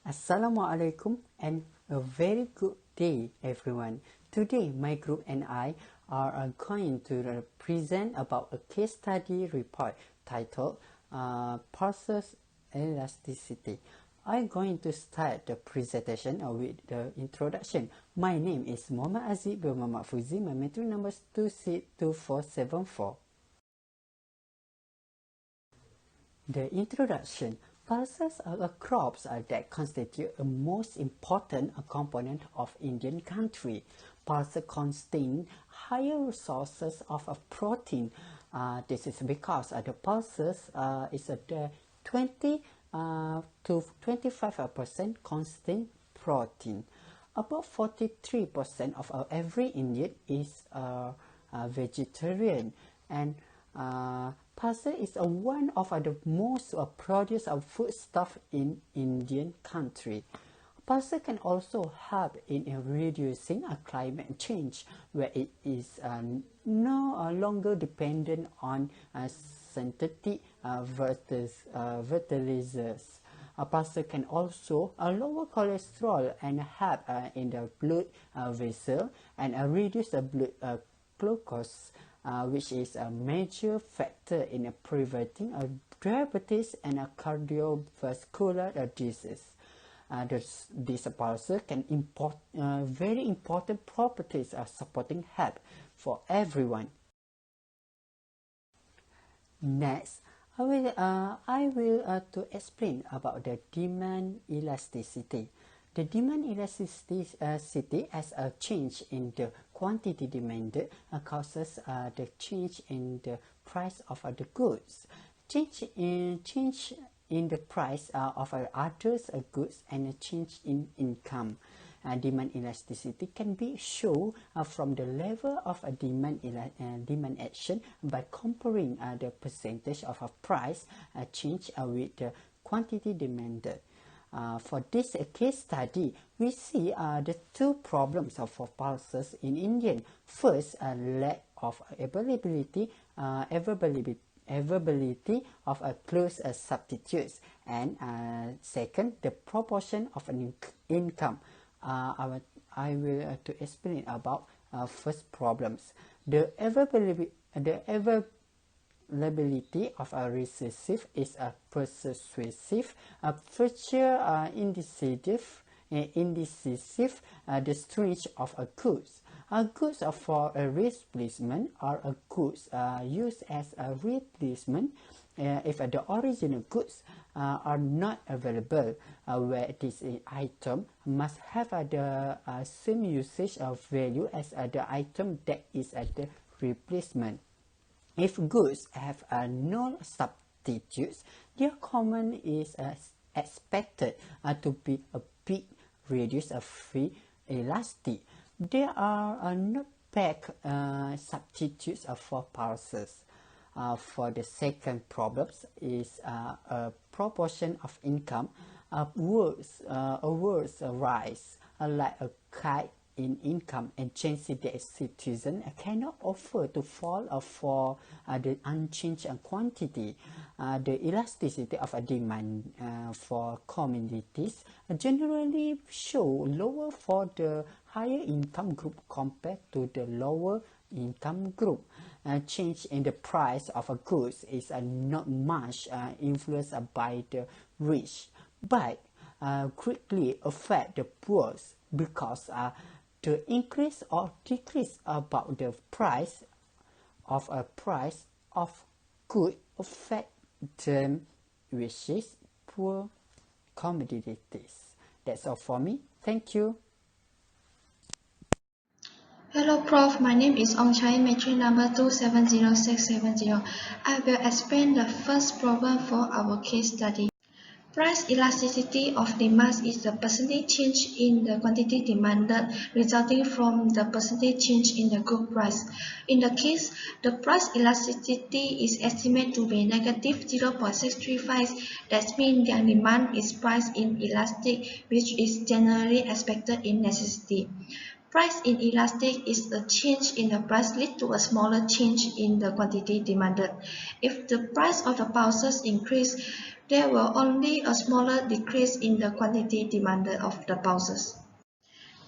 Assalamualaikum and a very good day everyone. Today my group and I are going to present about a case study report titled Pulses Elasticity. I'm going to start the presentation with the introduction. My name is Muhammad Aziz bin Muhammad Fuzi. My metro number is 262474. The introduction. Pulses are crops that constitute a most important component of Indian country. Pulses contain higher sources of protein. This is because the pulses is the 20 to 25% constant protein. About 43% of every Indian is vegetarian, and pulses is one of the most produced foodstuff in Indian country. Pulses can also help in reducing climate change, where it is no longer dependent on synthetic fertilizers. Pulses can also lower cholesterol and help in the blood vessel and reduce the blood glucose, which is a major factor in preventing diabetes and cardiovascular disease. These pulses can import very important properties supporting health for everyone. Next, I will to explain about the demand elasticity. The demand elasticity as a change in the quantity demanded causes the change in the price of the goods. Change in the price of others goods and a change in income. Demand elasticity can be shown from the level of demand action by comparing the percentage of a price change with the quantity demanded. For this case study, we see the two problems for pulses in India. First, lack of availability of close substitutes, and second, the proportion of an income. I will to explain about first problems. The availability of a recessive is a persuasive, future indecisive, the strength of a goods. Goods for a replacement are goods used as a replacement if the original goods are not available, where this item must have the same usage of value as the item that is at the replacement. If goods have no substitutes, their common is expected to be a bit reduced free elastic. There are no pack substitutes for pulses. For the second problem is a proportion of income. Words rise like a kite in income, and chances that citizens cannot afford to fall for the unchanged quantity. The elasticity of a demand for commodities generally show lower for the higher income group compared to the lower income group. Change in the price of a goods is not much influenced by the rich, but greatly affect the poor, because the increase or decrease about the price of good affect them, which is poor commodities. That's all for me. Thank you. Hello Prof, my name is Ong Chai, matric number 270670. I will explain the first problem for our case study. Price elasticity of demand is the percentage change in the quantity demanded resulting from the percentage change in the good price. In the case, the price elasticity is estimated to be negative 0.635. That means their demand is price inelastic, which is generally expected in necessity. Price inelastic is a change in the price lead to a smaller change in the quantity demanded. If the price of the pulses increase, there will only a smaller decrease in the quantity demanded of the pulses.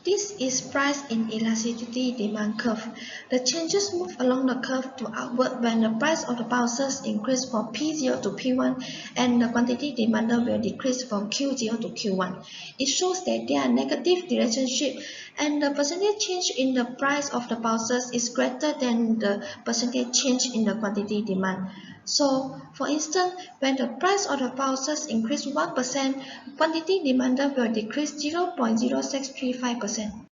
This is price inelasticity demand curve. The changes move along the curve to upward when the price of the pulses increase from P0 to P1 and the quantity demanded will decrease from Q0 to Q1. It shows that there are negative relationship and the percentage change in the price of the pulses is greater than the percentage change in the quantity demand. So, for instance, when the price of the pulses increase 1%, quantity demanded will decrease 0.0635%.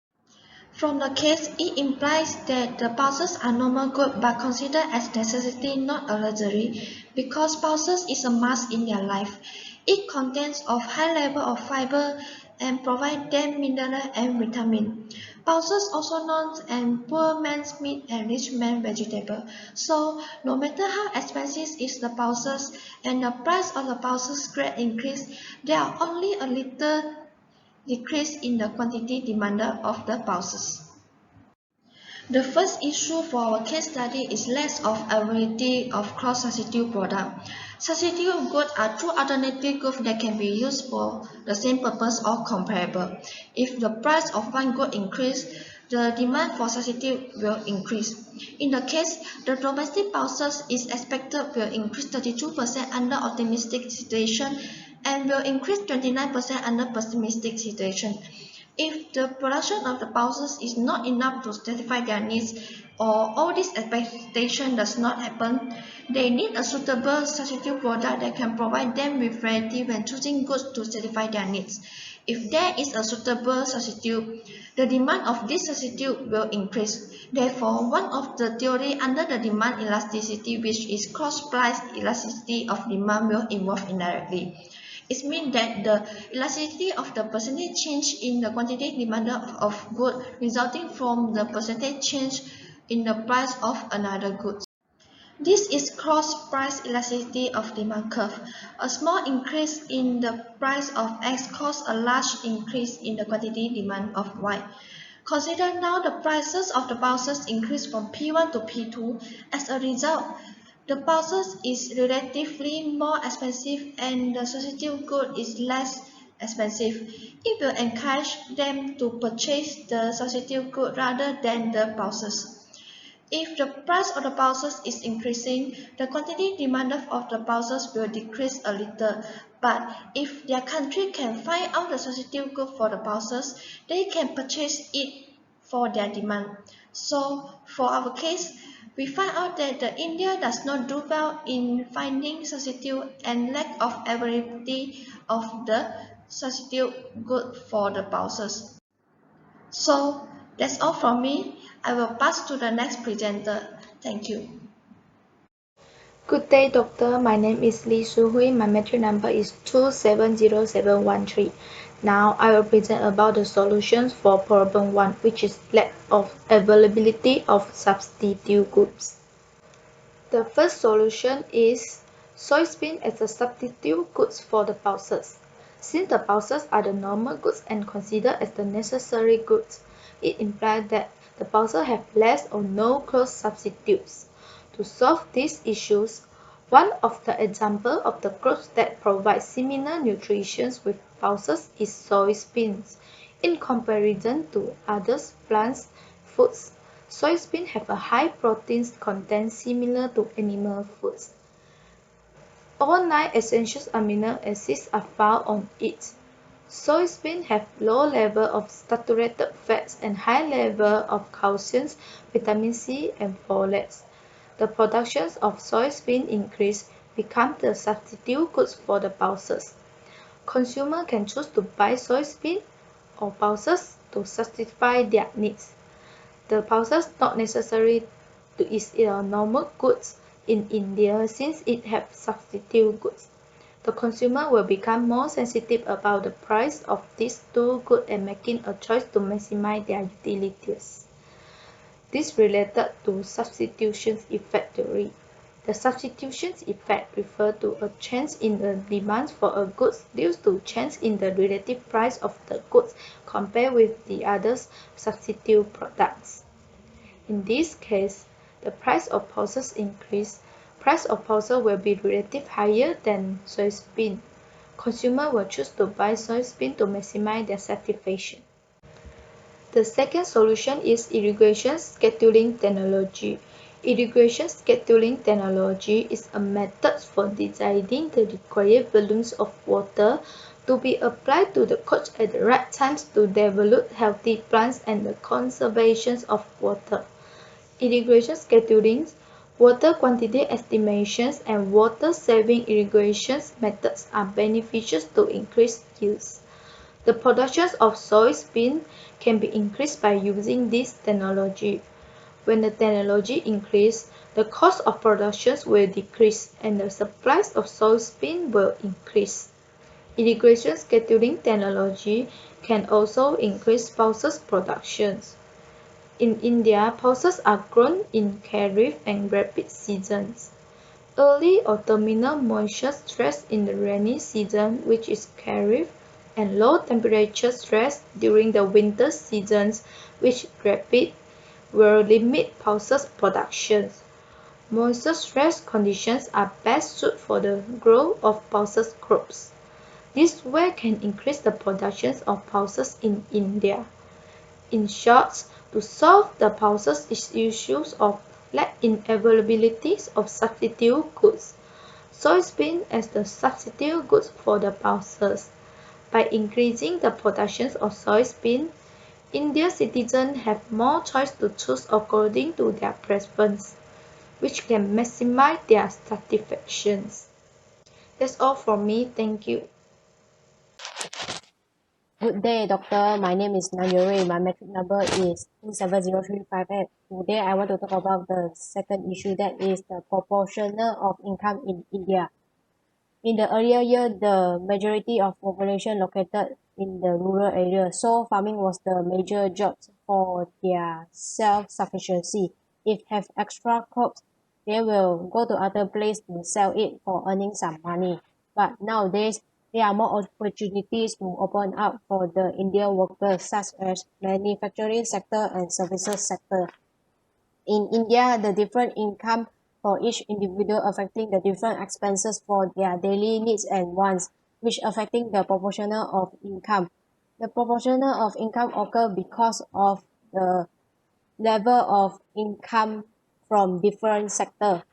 From the case, it implies that the pulses are normal good but considered as necessity, not a luxury, because pulses is a must in their life. It contains of high level of fiber and provide them mineral and vitamin. Pulses also known as poor man's meat and rich man's vegetable. So, no matter how expensive is the pulses and the price of the pulses great increase, there are only a little decrease in the quantity demanded of the pulses. The first issue for our case study is lack of availability of cross-substitute products. Substitute goods are two alternative goods that can be used for the same purpose or comparable. If the price of one good increases, the demand for substitute will increase. In the case, the domestic pulses is expected will increase 32% under optimistic situation and will increase 29% under pessimistic situation. If the production of the pulses is not enough to satisfy their needs or all this expectation does not happen, they need a suitable substitute product that can provide them with variety when choosing goods to satisfy their needs. If there is a suitable substitute, the demand of this substitute will increase. Therefore, one of the theory under the demand elasticity, which is cross-price elasticity of demand, will involve indirectly. It means that the elasticity of the percentage change in the quantity demanded of good resulting from the percentage change in the price of another good. This is cross-price elasticity of demand curve. A small increase in the price of X causes a large increase in the quantity demand of Y. Consider now the prices of the pulses increase from P1 to P2. As a result, the pulses is relatively more expensive and the substitute good is less expensive. It will encourage them to purchase the substitute good rather than the pulses. If the price of the pulses is increasing, the quantity demanded of the pulses will decrease a little. But if their country can find out the substitute good for the pulses, they can purchase it for their demand. So, for our case, we find out that India does not do well in finding substitute and lack of availability of the substitute good for the pulses. So, that's all from me. I will pass to the next presenter. Thank you. Good day, doctor. My name is Lee Su-hui. My metric number is 2700713. Now, I will present about the solutions for problem 1, which is lack of availability of substitute goods. The first solution is soybean as a substitute goods for the pulses. Since the pulses are the normal goods and considered as the necessary goods, it implies that the pulses have less or no close substitutes. To solve these issues, one of the examples of the groups that provide similar nutrition with pulses is soybeans. In comparison to other plant foods, soybeans have a high protein content similar to animal foods. All 9 essential amino acids are found on it. Soybeans have low level of saturated fats and high level of calcium, vitamin C, and folate. The production of soybean increase become the substitute goods for the pulses. Consumers can choose to buy soybean or pulses to satisfy their needs. The pulses not necessary to is a normal goods in India since it have substitute goods. The consumer will become more sensitive about the price of these two goods and making a choice to maximize their utilities. This related to substitution effect theory. The substitution effect refers to a change in the demand for a good due to change in the relative price of the goods compared with the other substitute products. In this case, the price of pulses increase, price of pulses will be relatively higher than soybean. Consumers will choose to buy soybean to maximize their satisfaction. The second solution is irrigation scheduling technology. Irrigation scheduling technology is a method for deciding the required volumes of water to be applied to the crops at the right times to develop healthy plants and the conservation of water. Irrigation scheduling, water quantity estimations, and water-saving irrigation methods are beneficial to increase yields. The production of soybean can be increased by using this technology. When the technology increases, the cost of production will decrease and the supply of soybean will increase. Irrigation scheduling technology can also increase pulses production. In India, pulses are grown in kharif and rabi seasons. Early autumnal moisture stress in the rainy season, which is kharif, and low temperature stress during the winter seasons, which rabi, will limit pulses production. Moisture stress conditions are best suited for the growth of pulses crops. This way can increase the production of pulses in India. In short, to solve the pulses issues of lack in availability of substitute goods, soybean as the substitute goods for the pulses. By increasing the production of soybean, Indian citizens have more choice to choose according to their preference, which can maximize their satisfaction. That's all from me. Thank you. Good day, doctor. My name is Nanyuri. My metric number is 270358. Today, I want to talk about the second issue, that is the proportional of income in India. In the earlier year, the majority of population located in the rural area, so farming was the major job for their self-sufficiency. If have extra crops, they will go to other place to sell it for earning some money. But nowadays, there are more opportunities to open up for the Indian workers, such as manufacturing sector and services sector. In India, the different income for each individual affecting the different expenses for their daily needs and wants, which affecting the proportional of income. The proportional of income occur because of the level of income from different sector.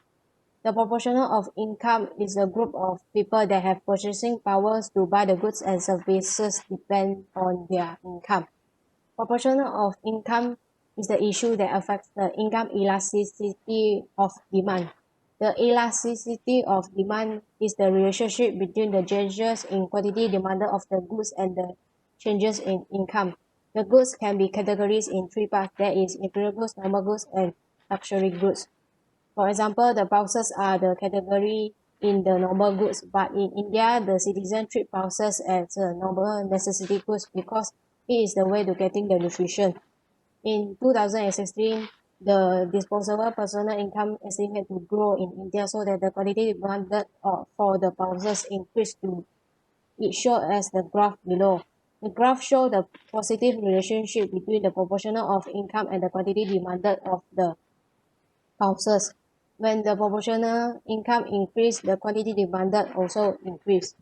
The proportional of income is a group of people that have purchasing powers to buy the goods and services depend on their income. Proportional of income is the issue that affects the income elasticity of demand. The elasticity of demand is the relationship between the changes in quantity demanded of the goods and the changes in income. The goods can be categorized in three parts, that is, inferior goods, normal goods, and luxury goods. For example, the pulses are the category in the normal goods, but in India, the citizen treat pulses as a normal necessity goods because it is the way to getting the nutrition. In 2016, the disposable personal income estimated to grow in India so that the quantity demanded for the pulses increased to it shows as the graph below. The graph shows the positive relationship between the proportional of income and the quantity demanded of the pulses. When the proportional income increase, the quantity demanded also increase.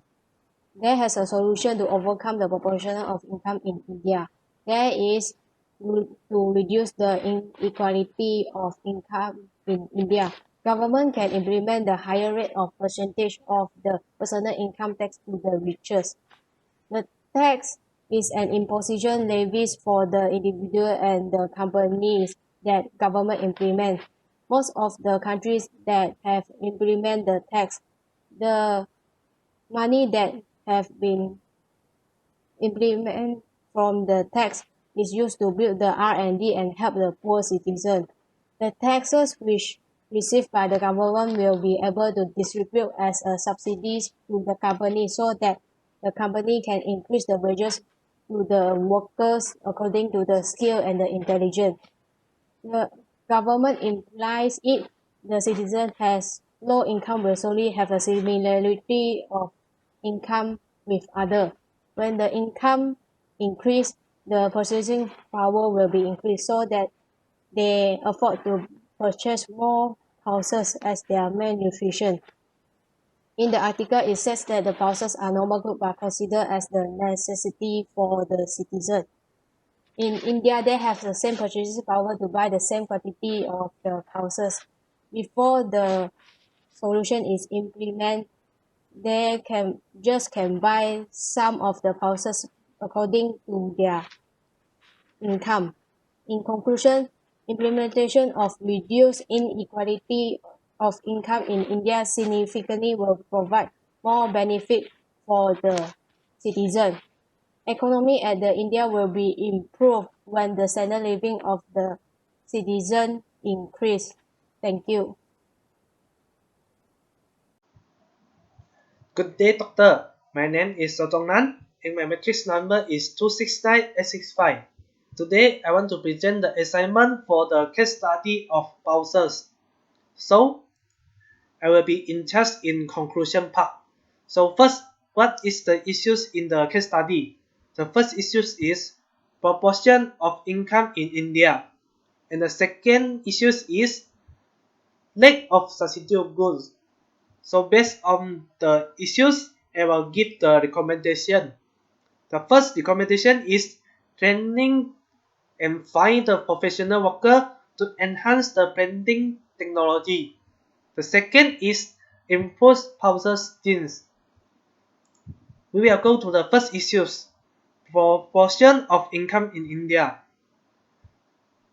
There has a solution to overcome the proportional of income in India. There is to reduce the inequality of income in India. Government can implement the higher rate of percentage of the personal income tax to the richest. The tax is an imposition levied for the individual and the companies that government implement. Most of the countries that have implemented the tax, the money that have been implemented from the tax is used to build the R&D and help the poor citizen. The taxes which received by the government will be able to distribute as a subsidies to the company so that the company can increase the wages to the workers according to the skill and the intelligence. The government implies it the citizen has low income will solely have a similarity of income with other. When the income increase, the purchasing power will be increased so that they afford to purchase more pulses as their main nutrition. In the article, it says that the pulses are normal group but considered as the necessity for the citizen. In India, they have the same purchasing power to buy the same quantity of the pulses. Before the solution is implemented, they can buy some of the pulses according to their income. In conclusion, implementation of reduced inequality of income in India significantly will provide more benefit for the citizen. Economy at the India will be improved when the standard living of the citizen increase. Thank you. Good day, doctor. My name is Sotongnan and my matrix number is 269865. Today, I want to present the assignment for the case study of pulses. So, I will be in charge in conclusion part. So first, what is the issues in the case study? The first issue is proportion of income in India. And the second issue is lack of substitute goods. So based on the issues, I will give the recommendation. The first recommendation is training and find the professional worker to enhance the blending technology. The second is improve pulses genes. We will go to the first issues. Proportion of income in India.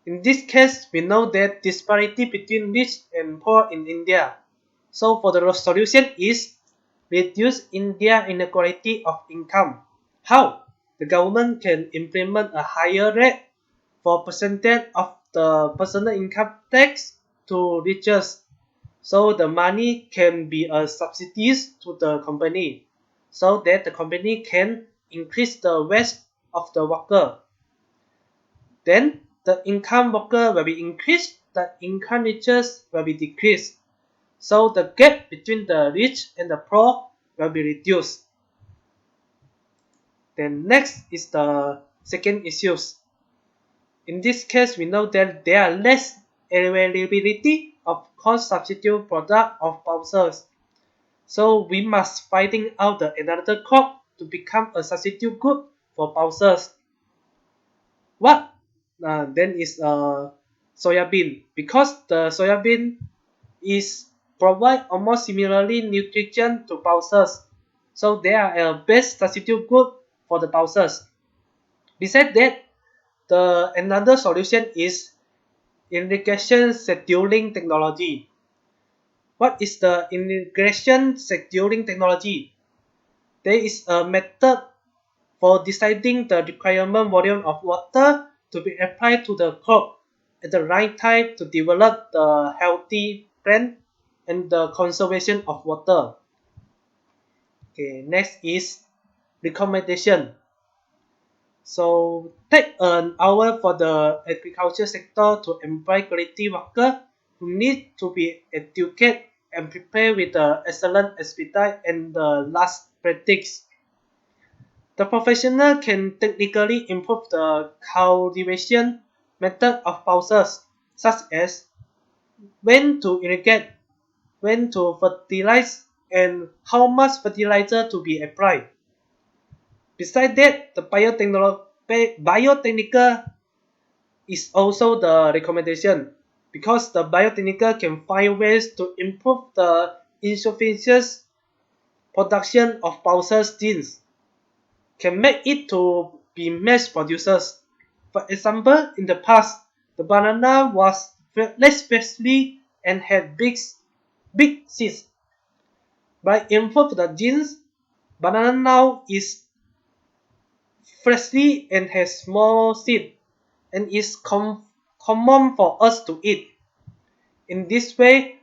In this case, we know that disparity between rich and poor in India. So for the solution is reduce India inequality of income. How? The government can implement a higher rate for percentage of the personal income tax to riches. So the money can be a subsidies to the company so that the company can increase the wage of the worker. Then the income worker will be increased, the income riches will be decreased. So the gap between the rich and the poor will be reduced. Then next is the second issues. In this case, we know that there are less availability of cost substitute product of pulses. So we must finding out another crop to become a substitute good for pulses. What? Then is soya bean, because the soya bean is provide almost similarly nutrition to pulses. So they are a best substitute good for the pulses. Besides that, the another solution is irrigation scheduling technology. What is the irrigation scheduling technology? There is a method for deciding the requirement volume of water to be applied to the crop at the right time to develop the healthy plant and the conservation of water. Okay, next is recommendation. So take an hour for the agriculture sector to employ quality workers who need to be educated and prepared with the excellent expertise and the last practice. The professional can technically improve the cultivation method of pulses, such as when to irrigate, when to fertilize, and how much fertilizer to be applied. Besides that, the biotechnical is also the recommendation because the biotechnical can find ways to improve the insufficient production of pulses genes, can make it to be mass producers. For example, in the past, the banana was less freshly and had big seeds. By improving the genes, banana now is freshly and has small seed and is common for us to eat. In this way,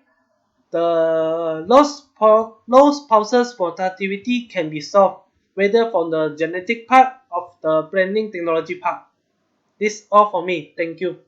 the lost pulses productivity can be solved, whether from the genetic part of the blending technology part. This is all for me. Thank you.